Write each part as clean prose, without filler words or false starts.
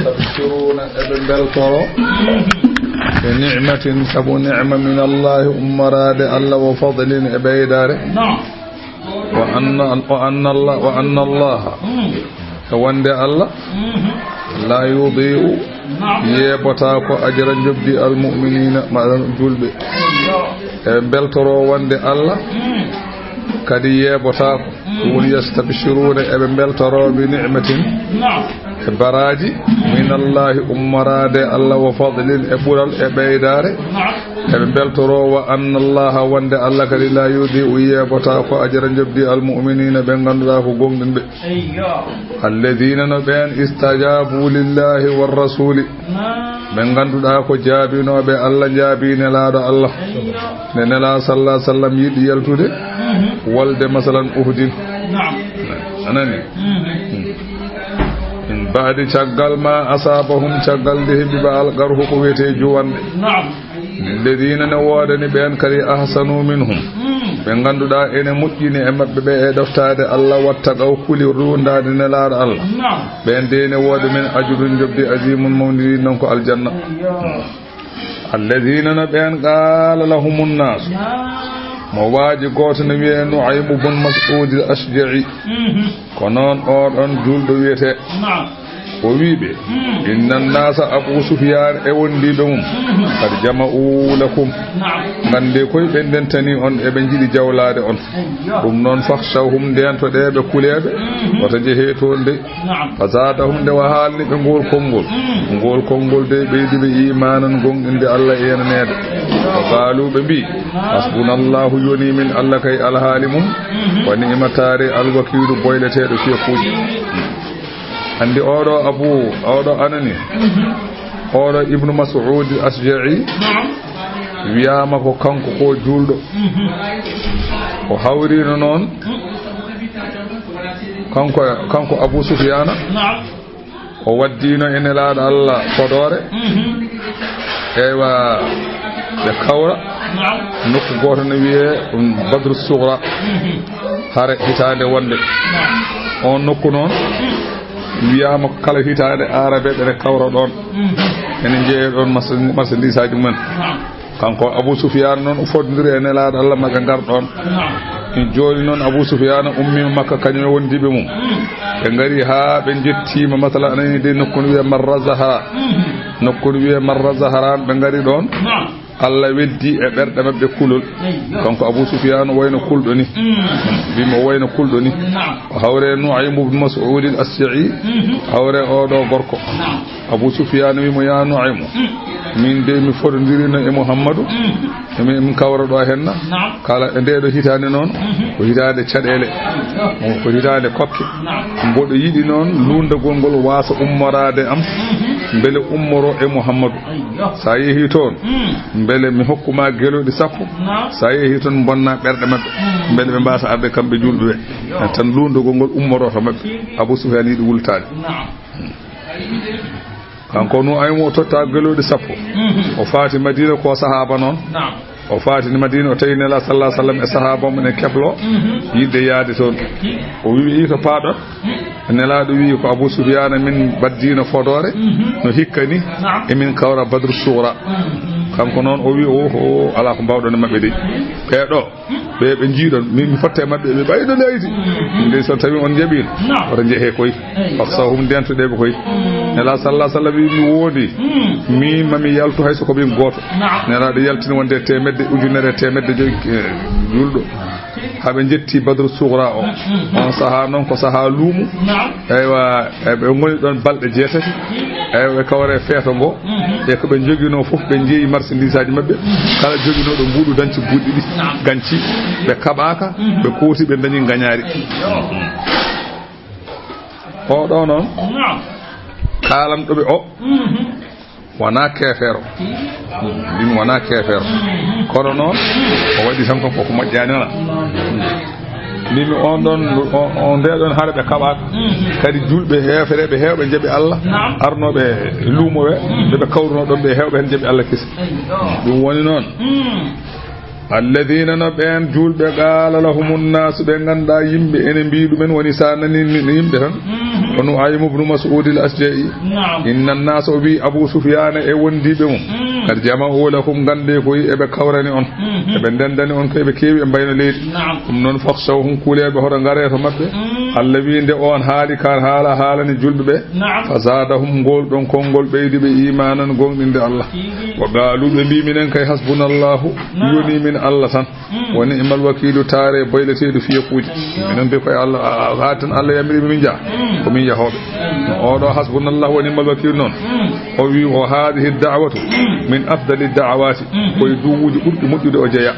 يستبشرون ابن بالترو بنعمة سبو نعمة من الله أمراد الله وفضل إبيدار وأن الله وند الله لا يضيع يبتاكو أجر جبدي المؤمنين مع الجلب بالترو وند الله كدي يبتاكو يستبشرون ابن بالترو بنعمة براجي من الله أمراد الله وفضل أبورال أبيدار بلترو وأن الله وند الله كذي لا يودي ويبتاكو أجر جبدي المؤمنين بين الله قوم الذين نبين استجابوا لله والرسول من الله جابين وبي الله جابين لا الله من الله صلى الله عليه وسلم يدي يلتود ولد مثلا أهد أنني بعد شغل ما أصابهم شغل ذهب بالقره قوته جوان الذين نوادني بأن كري أحسنوا منهم من غندو دا إن مجيني أمد ببئي دفتاد الله واتقوا كل رون دا دين لار الله بأن دين واد من أجر جبد عظيم موني ننكو الجنة الذين نبأن قال لهم الناس مواجه قوتن ويه نعيم بن مسعود الأشجعي كنون أون جولد ويته وويبه إن الناس أبو سفيان أوندي بهم قد جمعوا لكم غاندي كوي بندنتني أون إبنجي جولاد أون ɗum noon fakhshawhum ndentoɗeɓe kuleɓe wata jeheton de fazadahum nde wa haalni ɓe ngol konngol de ɓeydi ɓe imanan gonɗinde Allah e yenanede qalu ɓe mbi hasbunallahu yoni min Allah kay alhaali mum wa ni'matare alwakilu boyleteɗo fiekuji andi oɗo abu oɗo anani oɗo ibnu mas'ud asja'i wiyama ko kanko ko julɗo o hawrino noon kanko abu sufyana o waddino ene laaɗo Allah fodore ewa ɓe kawra nokku goto no wiye badru sugra hare hitande wonde on nokku noon wiyama kala hitande arabe ɓene kawra ɗon ene jeeya ɗon marchandise aji mumen kanko Abu Sufyan noon o fododiri e nelaɗo Allah maga ngar ɗon joni noon Abu Sufyan ummima Makka kañum e wondiɓe mum ɓe gari ha ɓe jettima masala anani de nokkunu wiye marra zaharan ɓe gari ɗon Allah weddi e ɓerɗe mabɓe kulol kanko Abu Sufyan wayno kulɗo ni bimo wayno kulɗo ni o hawre Nu'aym ibn Mas'ud al-Asja'i hawre oɗo gorko Abu Sufyan wimo ya Nu'aym min de mi fododirino e Muhammadu min kawra ɗo henna kala e ndeɗo hitande noon ko hitande caɗele ko hitande kokke mboɗo yiɗi noon lundagol ngol wasa ummorade am beele ummoro e Muhammadu sa yeehi toon beele mi hokkuma geloɗi 10 sa yeehi toon bonna ɓerɗe mabɓe beele ɓe mbasa arde kamɓe julɓe tan lundagol ngol ummoroto mabɓe Abu Sufyan yiɗi wultade kanko no aymo totta geloɗi 10 o faati Madina ko sahaba noon o faati Madina o tawi nela sallallahu alaihi wasallam e sahaba mum ne keblo yidde yaade toon o wi to paaɗon nelaɗo wi ko Abu Sufyan min baddino fodore no hikkani emin kawra badru sughra kanko noon o wi o ala ko mbawɗon mabɓe de ɓeɗo ɓe jiiɗon min fotte mabɓe ɓe ɓaydo leydi nde so tawi on jaɓino oto jeehe koye faksahum dentoɗeɓe koye nela sallallahu alaihi wasallam mi woodi mi mami yaltu hayso ko min goto nelaɗo yaltini wonde temedde ujunere temedde joyi julɗo haɓe jetti badru sughra o on saaha noon ko saaha luumu eywa ɓe goni ɗon balɗe 8 eywa ɓe kawre feeto ngo e ko ɓe joguino foof ɓe jeeyi marchandise aji mabɓe kala joguinoɗo mbuɗu danci buɗɗi ɗi ganci ɓe kaɓaka ɓe kooti ɓe dañi gañaari oɗo noon kalamɗoɓe o wona kefeero mbimi wona kefeero kono noon o waɗi tan koko moƴƴani ona mbimi on ɗon on ndeɗon haare ɓe kaɓaka kadi julɓe heefereɓe hewɓe jaaɓi Allah arnoɓe luumoɓe ɓeɓe kawruno ɗon ɓe hewɓe hen jaaɓi Allah kisa ɗum woni noon alladina no ɓen julɓe qala lahumun nasu ɓe ganduɗa yimɓe ene mbi ɗumen woni sa nani yimɓe tan ono aymu ibn mas'ud al-asja'i inna an-nas bi abu sufyan e wondibe mum kad jama'u lakum gande ko ebe kawrani on ebe dendani on kebe kewi e bayno leydi dum non fakhshawhum kulebe hoto ngare to mabbe Allah wiinde on haali kar haalani julbe fa zadahum gol don kongol beydi be imanan gongdinde Allah wa qalu bi minen kay hasbunallahu yoni min Allah tan woni imal wakilu tare boyleteedu fiyakuji minen be koy Allah hatan Allah yamri min ja ko min yahobe o do hasbunallahu wa ni'mal wakil non o wi o hadhihi ad-da'watu min afdali ad-da'awati koy duwuji burdi moddude o jeya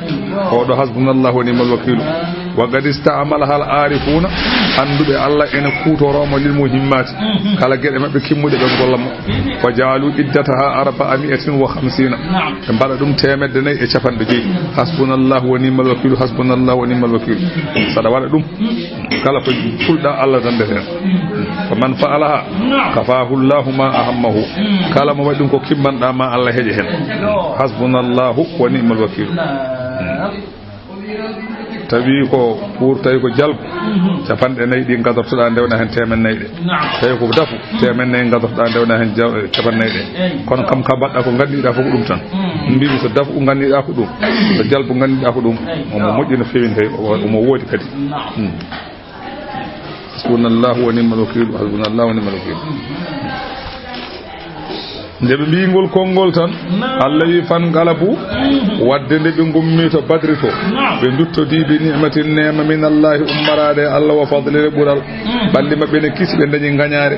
o do hasbunallahu wa ni'mal wakil wa qad ista'mala hal arifuna andube Allah ene kutoroma lil muhimmati kala gede mabbe kimmude be gollamo ko jaalu iddataha 450 e bala dum temedde nay e capande jeyi hasbunallahu wa ni'mal wakil hasbunallahu wa ni'mal wakil sada wala dum kala ko fulda Allah tan defen faman fa'alaha kafahu Allahu ma ahammahu kala mo wadum ko kimmanda ma Allah heje hen hasbunallahu wa ni'mal wakil tawi ko pourtay ko jalb capande nayi di gadortoda ndewna hen temen nayde tawi ko dafu temen nayi gadortoda ndewna hen capan nayde kono kam ka badda ko gandida fof dum tan mbibi so dafu gandida ko dum so jalbu gandida ko dum mo moddi no fewi tay mo wodi kadi hasbunallahu wa ni'mal wakeel hasbunallahu wa ni'mal wakeel nde ɓe mbiyngol konngol tan Allah wi fan galabu wadde nde ɓe ngummi to badri to ɓe duttodii bi ni'matin nema min Allahi ummarade Allah wa fadlire ɓural ɓalli maɓɓe ne kisi ɓe dañi gañaare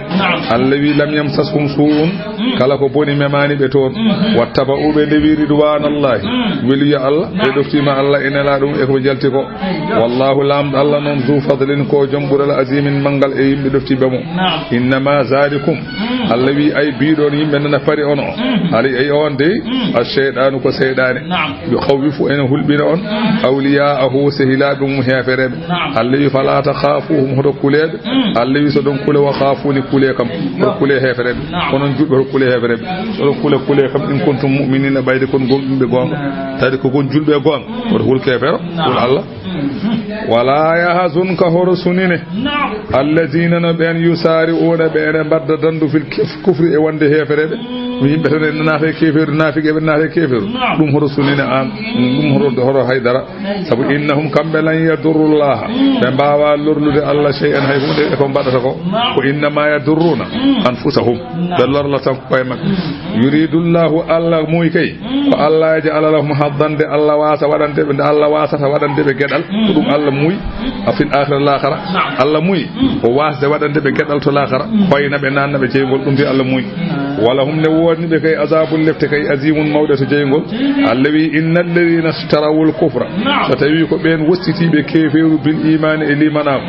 Allah wi lam yamsashum su'un kala ko boni memani ɓe toon wattaba'u ɓe ndewi ridwanallahi weliya Allah ɓe ɗoftima Allah enela ɗum e ko jalti ko wallahu lamɗo Allah noon zu fadlin ko joom ɓural azimin manggal e yimɓe ɗoftiɓe mo innama zalikum Allah wi ay biɗon yimɓe nana pari on o ali ay on de ash-shaytanu ko seydane yo khawwifu en hulbina on awliya'ahu sahilabum heferebe Allah wi fala takhafuhum hodo kulebe Allah wi so don kule wa khafuni kule kam ko kule heferebe onon julbe ko kule heferebe so kule kam in kuntum mu'minina bayde kon golɗumbe gonga tadi ko gon julbe gonga ko hulke hefero ko Allah wala yahzunka horsunine alladhina nabyan yusari'una ba'da badda dandu fil kufri e wonde heferebe yimɓe tan naata keferu naafige ɓe naata keferu ɗum hoto sunine an ɗum hoto haydara sabu innahum kamɓe lan yadurrullaha ɓe mbawa lorlude Allah shay'an hay hunde e ko mbaɗata ko ko innama yadurruna anfusahum ɓe lorlatan koye maɓɓe yuridullahu Allah muy kay ko Allah ja'ala lahum haddande Allah wasa waɗandeɓe nde Allah wasata waɗandeɓe gueɗal ko ɗum Allah muy fil akhirah l'akhara Allah muy o wasde waɗandeɓe gueɗal to l'akhara hoynaɓe nannaɓe jeygol ɗum de Allah muy wala hum ne woni be kay azabul lefte kay azimun mawdatu jeygol Allah wi innal ladina ishtarawul kufra so tawi ko ben wostitibe keferu bil iman e limanam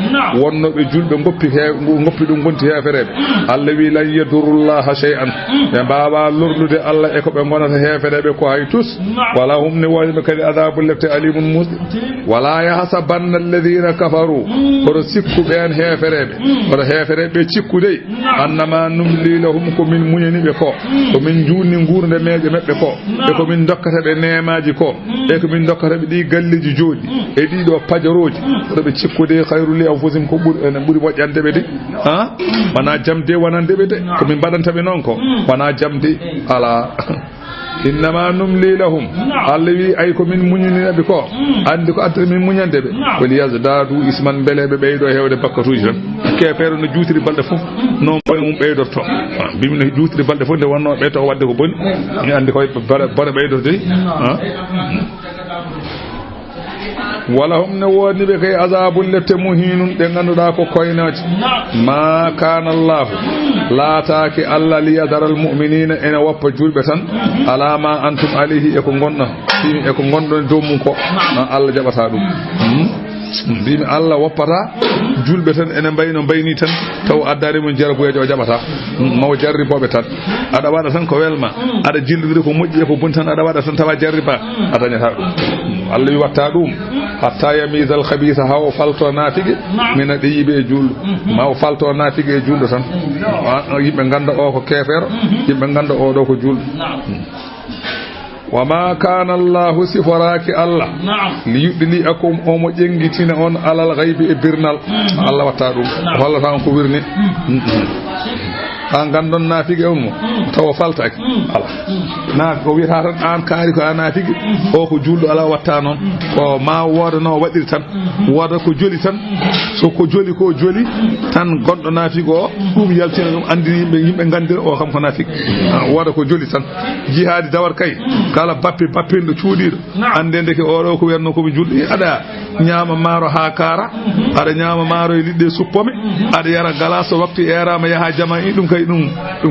wonno be julbe ngoppi dum gonti heferebe Allah wi lan yadurullaha shay'an be baba lurlude Allah e ko be gonata heferebe ko hay tus wala hum ne woni be kay azabul lefte alimun mus wala yahsabanna alladhina kafaru ko sikku ben heferebe ko heferebe cikkude annama numli lahum ko min munyani be ko min juuni ngurde meje mabbe ko e ko min dokkata be neemaji ko e ko min dokkata be di galliji jodi e di do pajaroji to be cikkude khairul li anfusihim ko buri en buri mojjande be de ha wana jamde wonande be de ko min badanta be non ko wana jamde ala innama numli lahum Allah wi ay ko min muñini be ko andi ko atta min muñande be wali yazdadu isman belebe beydo hewde bakkatuji tan kefere no juutiri balde fof non boy mum beydorto bimi no juutiri balde fof de wonno be to wadde ko boni ni andi ko bare beydorde ha wala hum ne woni be kay azabul lete muhinun de ganduda ko koynaji ma kana Allah la taaki Allah li yadaral mu'minina ena woppa julbe tan alama antum alayhi e ko gonna e ko gondon doom ko Allah jabata dum bimi Allah woppata julbe tan ene bayno bayni tan taw addare mun jarabuyejo jabata maw jarribobe tan ada wada tan ko welma ada jillude ko mojji ko bun tan ada wada tan tawa jarriba adanyata dum Allah wi watta dum hatta yamiza al khabitha haw falto natige min adibe juldo maw falto natige juldo tan yimbe ganda o ko kefero yimbe ganda o do ko juldo وما كان الله سفراك الله ليدليكم أم جنجتين أن على الغيب إبرنال الله وتعالى والله تعالى كبرني an gandon naafigi on tawa faltaki ala na ko wiita tan an kaari ko naafigi o ko julɗo ala watta noon ko ma wooda no waɗiri tan wooda ko joli tan so ko joli ko joli tan gonɗo naafigi o ɗum yaltina ɗum andini yimɓe gandira o kam ko naafigi wooda ko joli tan jihaadi dawar kay kala bappinɗo cuuɗiɗo ande ndeke oɗo ko wiyatno komi julɗo aɗa ñaama maaro ha kaara aɗa ñaama maaro e liɗɗe suppome aɗa yara glace so waktu erama yaha jama i ɗum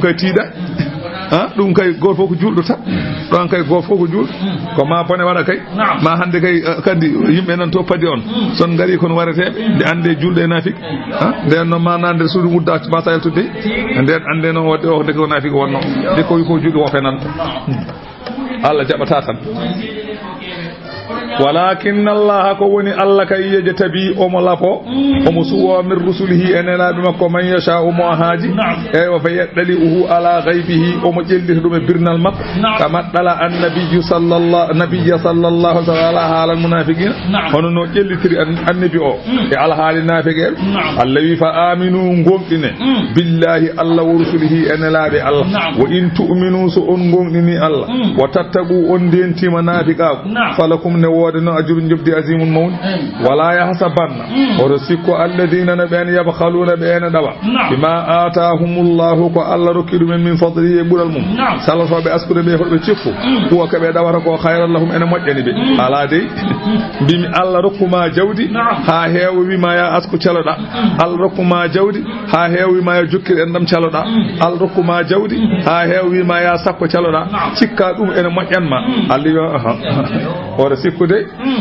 kay tiiɗa ɗum kay goto fof ko julɗo tan ɗon kay goto fof ko julɗo ko ma bone waɗa kay ma hande kay kadi yimɓe nan to padi on son gari kono wareteɓe nde ande julɗo e naafik nden noon ma nande suudu mudda mata yaltude nden ande noon wadde o ndeke ko naafik wonno nde ko wi ko julɗo wofe nan Allah jaɓata tan ولكن الله كوني الله كي يجتبي أملاكو ومسوى من رسله أن لا بمكو من يشاء مهاجي وفيدلئه على غيبه ومجلده برنا المك كما طلع النبي صلى الله على المنافقين ونو جلتري النبي على حال النافقين الذي فآمنوا قمتنا بالله الله ورسله أن لا بالله وإن تؤمنوا سأنقمني الله وتتقوا أندين منافقا فلكم نوادنا أجر نجبدي عظيم المون ولا يحسبن ورسكوا الذين نبين يبخلون بين دوا بما آتاهم الله كألا ركض من فضله يقول المون سالفا بأسكر بيفر بتشفو هو كبير دوا خير لهم أنا مجني بي على دي بم الله ركما جودي ها هيو بما يا أسكو تشلدا الله ركما جودي ها هيو بما يجكر أندم تشلدا الله ركما جودي ها هيو بما يا سكو تشلدا شكا دوم أنا مجنما الله ورسكوا دي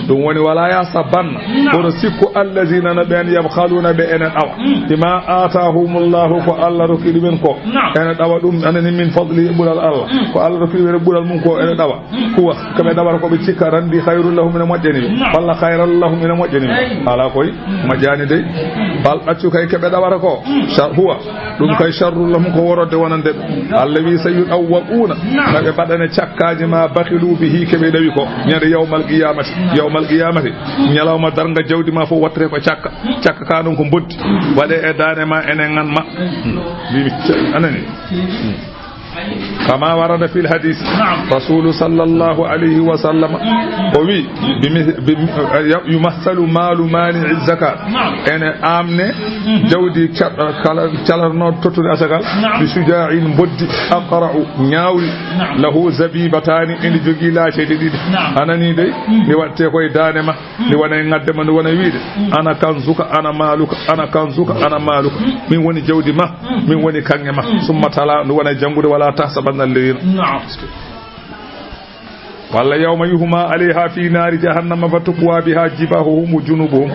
دون وني ولا يحسبن ورسكوا الذين نبين يبخلون بأن أو بما آتاهم الله فالله ركيل منكم أنا دوا دوم أنا من فضل يقول الله فالله ركيل يقول منكم أنا دوا هو كما دوا ركوا بتشكرا دي خير الله من مجانب والله خير الله من مجانب على كوي مجانب دي بل أشوف كي كما دوا ركوا هو دوم كي شر الله منكم ورد ونند الذي سيؤوقون فبدأنا تشكاج ما بخلوا به كما دويكو يعني يوم القيامة ñalawma darga jawdi ma fo wattere ko cakka ka ɗum ko boddi waɗe e dane ma enen ganma bimi anani كما ورد في الحديث رسول صلى الله عليه وسلم وي يمثل مال مانع الزكاة أنا آمنة جودي كالرنو تطل أسكال بشجاع بود أقرع ناوي له زبيبتان إن جوجي لا شيء جديد أنا نيدي نواتي كوي دانما نوانا نقدم نوانا ويد أنا كنزك أنا مالك أنا كنزك أنا مالك من وني جودي ما من وني كنما ثم تلا نوانا جنبود ولا تحسبن الليل ولا يوم يهما عليها في نار جهنم فتقوى بها جباههم وجنوبهم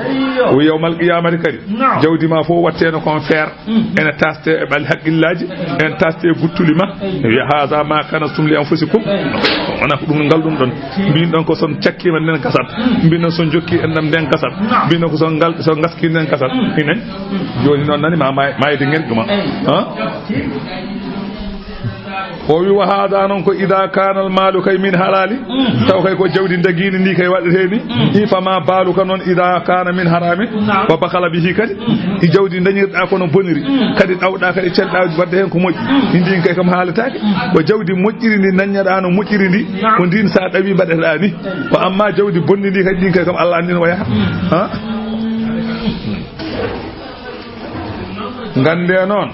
ويوم القيامة كريم جودي ما فو واتين كون فير ان تاستي بالحق الله ان تاستي غتولما هذا ما كنتم لانفسكم انا دum ngal dum don bin don ko son ciakki man nen kasat bin son jokki endam den kasat bin ko son ngal so ngaski nen kasat inen joni non nani ma mayde ngel duma ha وهذا نونكو إذا كان المال كي من حلال تو كي كو جودي دغيني ني كي وادتيني فما بالك نون إذا كان من حرام وبخل به كدي جودي دنيردا كو نو بونيري كدي داودا كدي تشلدا wadde hen ko moƴƴi ndin kay kam haalataake ko jawdi moƴƴiri ndi naññaɗa no moƴƴiri ndi ko ndin sa dawi mbaɗata ni ko amma jawdi bonni ndi kadi ndin kay kam Allah andina waya ha ngande noon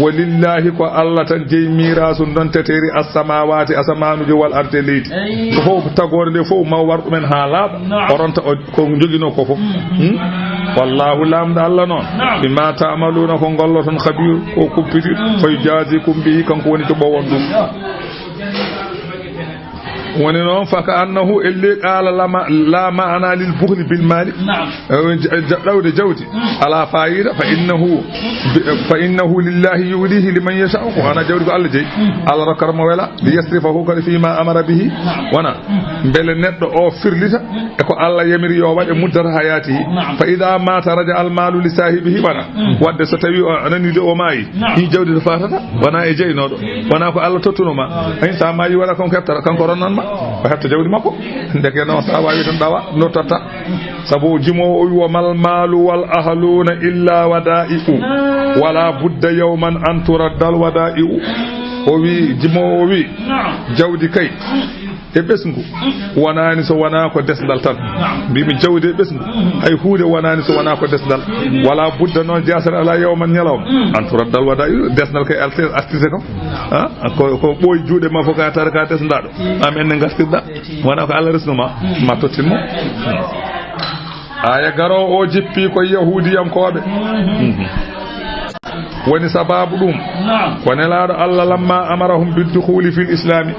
walillahi ko Allah tan jeyi mirasu don teteri as-samawati asamanujo wal arde leydi ko fof tagore nde fof ma war ɗumen ha laaɓa oronta ko jogino ko fof wallahu lamdo Allah noon bima ta'maluna ko golloton khabir ko kumpiti foy jazikum bihi kanko woni to ɓowon ɗum woni noon faka annahu illi qala la ma'ana lil bukhli bil mali dawde jawdi ala fa'ida fa innahu lillahi yulihi liman yasha'u ana jawdi ko Allah jeyi Allah rakarma wala li yasrifahu kala fi ma amara bihi wana bele neddo o firlita e ko Allah yamiri yo wade muddar hayatihi fa idha mata raja al malu li sahibihi wana wadde so tawi anani de o mayi ni jawdi do fatata wana e jeynodo wana ko Allah tottuno ma ay sa mayi wala kon keftara kanko ronnan ma Allah o hefta jawdi makko ndeke noon sa wawi tan ɗawa nottata sabu jimowo o wi wa mal malu wal ahluna illa wada'i'u wala budda yawman an turaddal wada'i'u o wi jimowo o wi jawdi kay e ɓesngu wonani so wona ko desdal tan mbimi jawdi e ɓesngu hay huude wonani so wona ko desdal wala budda noon jasere ala yawman ñalawma an turaddal waɗa desdal kay artise kam ko ɓooyi juuɗe ma fof ka tara ka desdaɗo am enne gastirɗa wona ko Allah resnuma ma tottinmo aya garowo o jippi koye yahudiyankoɓe woni sababu ɗum ko nelaɗo Allah lamma amarahum bidukhuli fil islami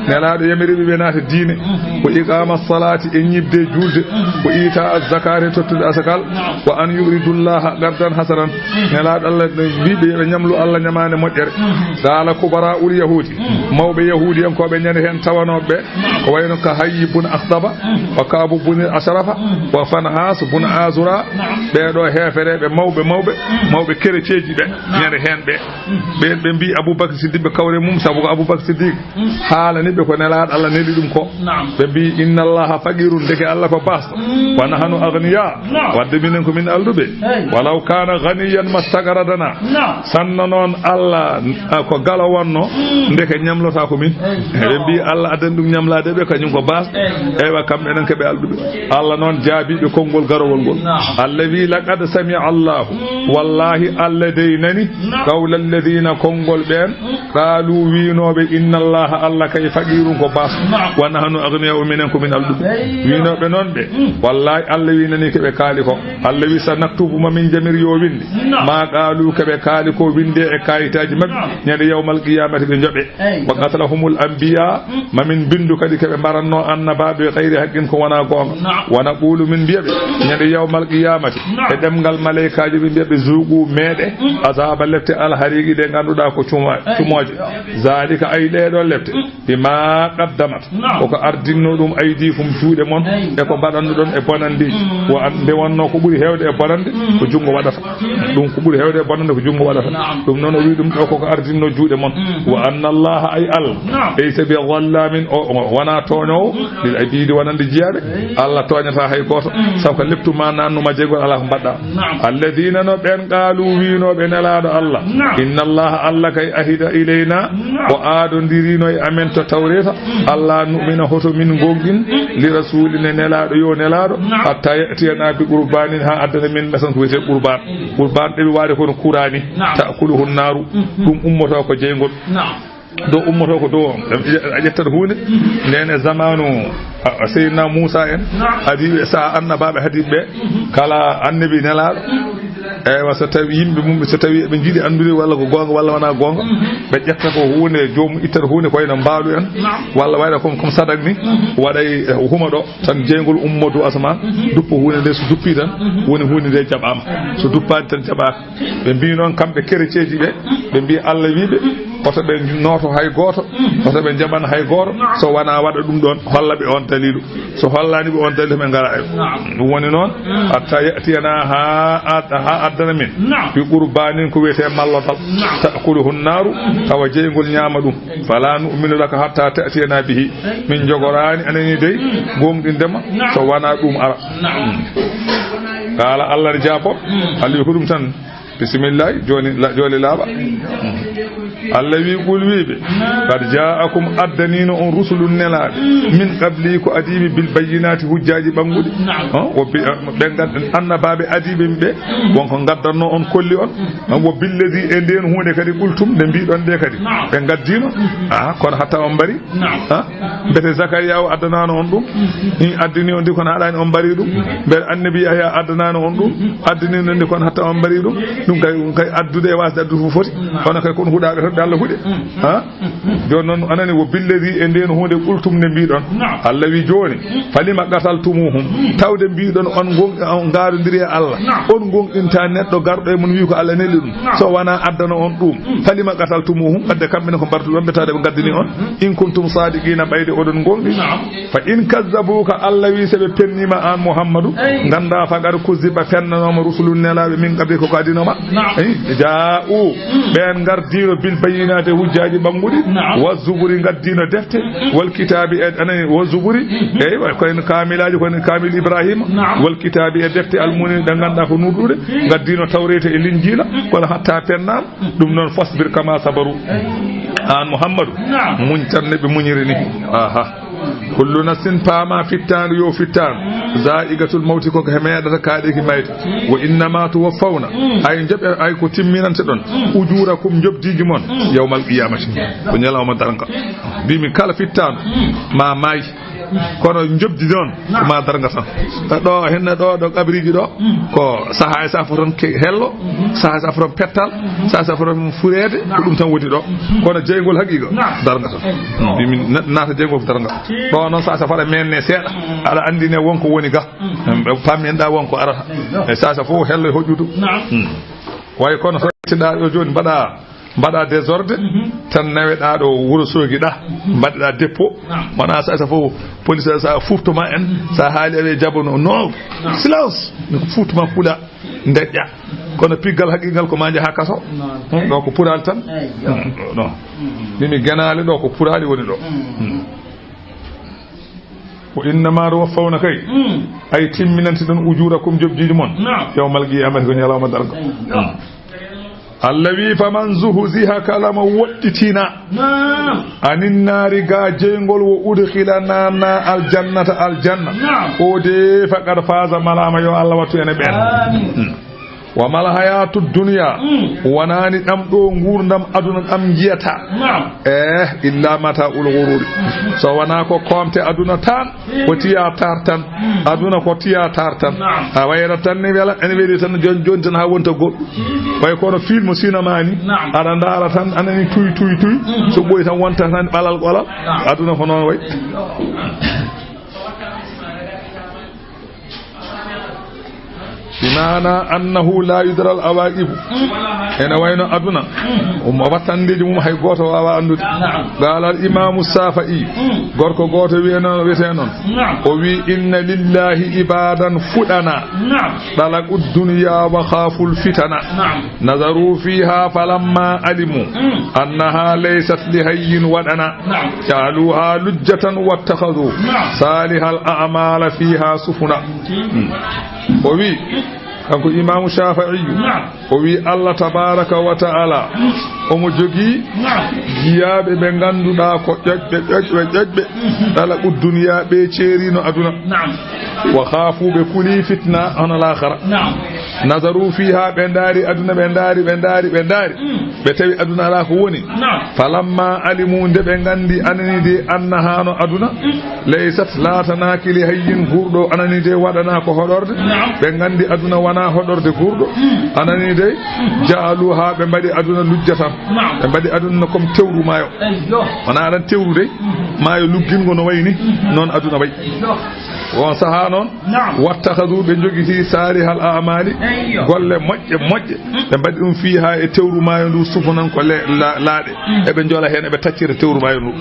nelaɗo yamiriɓe ɓe naata diine ko iqama salati e ñibde julde ko ita az-zakati tottude asakal wa an yuridullaha gardan hasanan nelaɗo Allah wiɓe yoɓe ñamlu Allah ñamane moƴƴere dala kubara ul yahudi mawɓe yahudi en koɓe ñande hen tawanoɓe ko wayno ka hayyi bun akhdaba wa kabu bun ashrafa wa fanhas bun azura ɓeɗo hefereɓe mawɓe kerecieji ɓe ñande hen ɓe mbi Aboubacry Siddiq ɓe kawre mum sabu ko Aboubacry Siddiq haalani ɓe ko nelaɗo Allah neli ɗum ko ɓe mbi inna allaha faqirun deke Allah ko basto wa nahnu aghniya wadde minen ko min alduɓe walaw kana ghaniyan mastagaradana sanno noon Allah ko galo wonno ndeke ñamlota ko min ɓe mbi Allah addan ɗum ñamlade ɓe kañum ko basto eywa kamɓe enen keɓe alduɓe Allah noon jaabiɓe konngol garowol ngol Allah wi laqad sami Allahu wallahi Allah dey nani qawla alladhina kongol ben qalu winobe inna allaha alla kay faqirum ko bas wa nahnu aghniya'u minen ko min aldu winobe non be wallahi alla wi nani kebe kaali ko alla wi sanaktubu ma min jamir yo windi ma qalu kebe kaali ko winde e kayitaji mabbe nyande yawmal qiyamati be jobe wa qatalahumul anbiya ma min bindu kadi kebe baranno annababe khayri haqqin ko wana gonga wana qulu min biyabe nyande yawmal qiyamati e demgal malaikaji be biyabe zuqu mede azaba lefte alharigi de ganduda ko cumoje zalika ay ɗeɗo lefte bima qaddamat ko ardinno ɗum aydikum juuɗe mon e ko mbaɗanno ɗon e bonande wa ande wonno ko ɓuuri hewde e bonande ko jungo waɗata ɗum ko ɓuuri hewde e bonande ko jungo waɗata ɗum noon o wi ɗum ɗo koko ardinno juuɗe mon wa anna allaha ay Allah laysa bi dhallamin wona toñowo lil abidi wonande jiyaɓe Allah toñata hay goto sabu ko leptuma nannuma jeygol ala ko mbaɗɗa alladina no ɓen qaalu winoɓe nelaɗo Allah inna allaha Allah kay ahida ilayna o aadondirino e amen to tawreta Allah nu'mina hoto min gonɗin li rasulina nelaɗo yo nelaɗo hatta yatiyana bi qurbanin ha addana min mesan ko wiyete qurban ɗeɓe waade kono kurani ta'kuluhu naru ɗum ummoto ko jeygol do ummoto ko do a ƴettat hunde ndene zamanu Seydina Moussa en hadiɓe sa annabaɓe hadiɓe kala annabi nelaɗo eywa so tawi yimɓe mum so tawi ɓe jiiɗi andude walla ko gonga walla wona gonga ɓe ƴetta ko hunde jomum ittata hunde koyno mbaalu en walla wayɗa comme sadak ni waɗay huma ɗo tan jeygol ummodo asaman duppo hunde nde so duppi tan woni hunde nde jaɓama so duppani tan jaɓaka ɓe mbi noon kamɓe kerecieji ɓe mbi Allah wiɓe oto ɓe noto hay goto oto ɓe jaɓan hay goto so wona waɗa ɗum ɗon holla ɓe on dalilu so hollani ɓe on dalilu ɓe ngara e ɗum woni noon hatta yatiyana ha addana min bi qurbanin ko wiyete mallotal ta'kuluhu naru tawa jeygol ñaama ɗum fala nu'minu laka hatta ta'tiyana bihi min jogorani anani dey gonɗindema so wona ɗum ara kala Allah jaabo ali ko ɗum tan bismillah joni laaɓa Allah wi qul wiɓe qad ja'akum addanino on rusulun nelaɓe min qabli ko adiɓe bil bayyinati hujjaji ɓanguɗe ɓe gaddan annabaɓe adiɓe ɓe wonko gaddanno on kolli on wo billadi e nden hunde kadi qultum nde mbiɗon de kadi ɓe gaddino kono hatta on mbari mbete Zakariya o addanano on ɗum ni addini on ndi kono haɗani on mbari ɗum mbeɗa annabi Yahya addanano on ɗum addinino ndi kono hatta on mbari ɗum ɗum kay addude e wasde addude fof foti kono kay kono huɗaɓe tan Allah huɗe joni noon anani wo billadi e nden hunde qultum nde mbiɗon Allah wi joni falima qataltumuhum tawde mbiɗon on garodiri e Allah on gonɗinta neɗɗo garɗo e mon wi ko Allah nelli ɗum so wona addana on ɗum falima qataltumuhum wadde kamɓene ko mbartu ɗon ɓetade ɓe gaddini on in kuntum sadiqina ɓayde oɗon gonɗi fa in kazzabuka Allah wi seɓe pennima an Muhammadou ganda faqad kuziba fennanoma rusulun nelaɓe min qabli ko adinoma ja'u ben gardino bil bayyinati hujjaji bangudi wa zuburi gardino defte wal kitabi anani wa zuburi ko en kamilaji ko en kamil ibrahima wal kitabi defte almuni da ganda ko nudude gardino tawrete e linjila kono hatta pennam dum non fasbir kama sabaru an muhammadu muñ tan ne be muñiri ni aha kullu nafsin fama fittan yo fittan za'igatul mauti ko hemedata kaade ki mayta wa innama tuwaffawna ay jabe ay ko timminante don ujurakum jobdiji mon yawmal qiyamati ko nyalawma daranka bimi kala fittan ma may kono jobdi don ma daranga tan do henna do kabriji do ko saha safaron hello saha safaron pettal saha safaron furede ko dum tan wodi do kono jeygol haqiqa daranga tan bimi nata jeygol daranga do non saha safara menne seeda ala andine wonko woni ga pammi da wonko arata e saha fo hello hojjudu way kono so tida yo joni bada désordre tan naweda do wuro sogi da badda dépôt wana sa fo police sa fuftuma en sa haali e jabono no silence fuftuma pula ndejja kono piggal haqiqal ko manje hakaso do ko pural tan non mimi ganale do ko purali woni do wa innama ruwaffawna kay ay timminanti don ujurakum jobjiji mon yawmal qiyamati ko nyalawma dargo allawi faman zuhziha kalama woɗɗitina anin naari ga jeygol wo udkhilana na aljannata aljanna o de faqad faza malama yo Allah wattu ene ben wa mal hayatu dunya wanani dam do ngurdam aduna dam jiyata illa mata ul ghurur so wana ko komte aduna tan ko tiya tartan aduna ko tiya tartan a wayra tan ne wala en wedi tan jon tan ha wonta go way ko no film cinema ni ada ndara tan anani tuy so boy tan wonta tan balal golal aduna ko non way bimana annahu la yudral awaqib ena wayno aduna wattandeji mum hay goto wawa andude qala al imam safai gorko goto wi'eno wete non o wi inna lillahi ibadan fudana dalaqud dunya wa khaful fitana nazaru fiha falamma alimu annaha laysat lihayyin wadana jaluha lujjatan wattakhadhu salihal a'mala fiha sufuna o wi kanko imamu shafi'i o wi Allah tabaraka wa ta'ala omo jogi giyabe be ganduda ko ƴoƴɓe dala duniya be cerino aduna wa khafu be kuli fitna on al-akhirah nazaru fiha be ndari aduna be ndari be tawi aduna ala ko woni falamma alimu de be gandi anani de annaha no aduna laysat la tanakili hayyin gurdo anani de wadana ko hodorde be gandi aduna wana hodorde gurdo anani de jaaluha be mbadi aduna lujjatan be mbadi aduna comme tewru mayo wana ran tewru de mayo luggingo no wayni non aduna way won saha non wattakhadhu be jogiti salihal a'mali golle mojje be mbadi dum fiha e tewru mayo ndu sufunan ko laade e be jola hen e be taccire tewru mayo ndu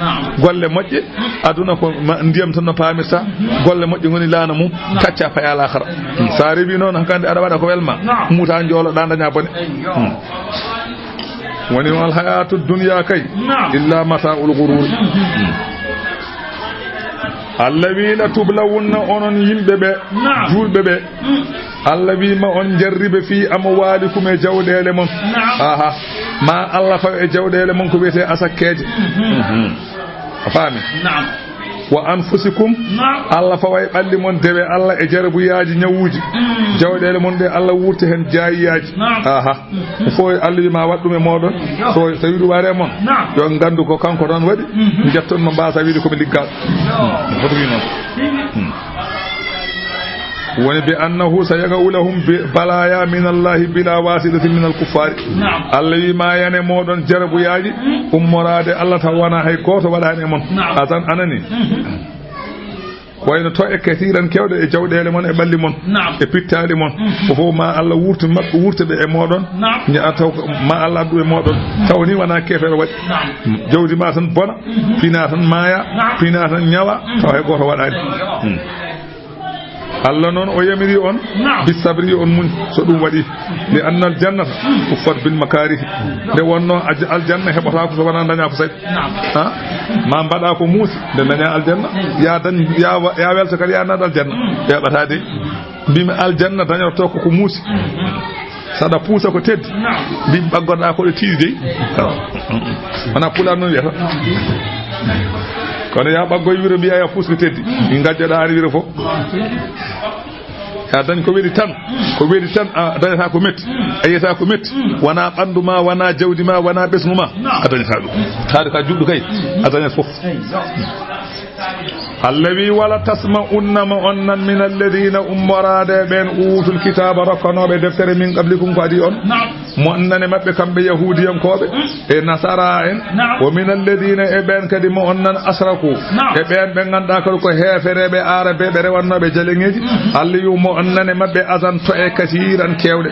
golle mojje aduna ko ndiyam tan no pamita golle mojje ngoni laana mum tacca fa yala akhira sare bi non hankande ada wada ko welma muta jolo da daña bone woni wal hayatud dunya kay illa mata'ul ghurur allawina tublawunna onon yimɓeɓe julɓeɓe Allah wi ma on jarribe fi amwalikum e jawdele mon aha ma Allah fa e jawdele mon ko wiyete asakkeje afami na'am wa anfusikum Allah fa way balli mon dewe Allah e jarabuyaji nyawuji jawdele mon de Allah wurti hen jaayiyaji aha fo Allah ma waddum e modon so tawi du ware mon yo gandu ko kanko don wadi jetton no mbasa wiide ko mi liggal foto wi non woni bi annahu sayaga'u lahum balaya min Allah bila wasidatin min al-kuffar Allah ma yane modon jarabuyaji ummorade Allah tawana hay goto wadane mon atan anani wayno to e kathiran kewde e jawdele mon e balli mon e pittali mon fo ma Allah wurti makko wurtede e modon nya taw ma Allah du e modon tawni wana kefere wadi jawdi ma tan bona fina tan maya fina tan nyawa taw hay goto wadani Allah noon o yamiri on bisabri on mun so ɗum waɗi li anna aljannata uffat bil makarih nde wonno aljanna heɓata ko so wona daña ko saɗi ma mbaɗa ko muusi nde daña aljanna ya welta kadi ya naɗa aljanna heɓatade mbimi aljanna dañoto ko muusi saɗa puusa ko teddi mbimi ɓaggoɗa koɗo tiiɗi dey wona Pulaar noon wiyata kono ya ɓaggoye wiro mbiya ya puuska teddi ɗi gajjoɗa ari wiro fof ya dañ ko weɗi tan a dañata ko metti a yiyata ko metti wona ɓandu ma wona jawdi ma wona ɓesgu ma a dañata ɗum taade ka juɗɗo kay a dañat fof Allah wi wala tasma'unna ma onnan min alladhina ummarade ben utul kitaba rakkanobe deftere min qablikum ko adi on mo onnane mabbe kambe yahudiyankobe e nasara en wa min alladhina e ben kadi mo onnan asraku e ben be ganda ko heferebe arabe be rewannobe jalengeji Allah yu mo onnane mabbe azan to e kasiran kewde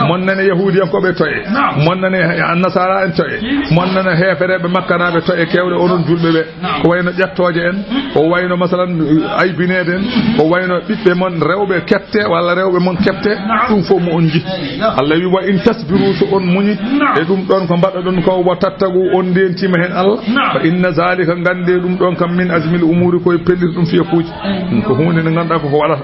mo onnane yahudiyankobe to e mo onnane nasara en to e mo onnane heferebe makkanabe to e kewde onon julbe be ko wayno ƴettoje en o wayno masalan aybineden o wayno ɓiɓɓe mon rewɓe kette walla rewɓe mon kette ɗum fof mo on ji Allah wi wa in tasbiru so on muñi e ɗum ɗon ko mbaɗa ɗon ko wa tattagu on ndentima hen Allah fa inna zalika gande ɗum ɗon kam min azmil umuri koye pellitu ɗum fiya kuuji ko hunde nde ganduɗa koko waɗata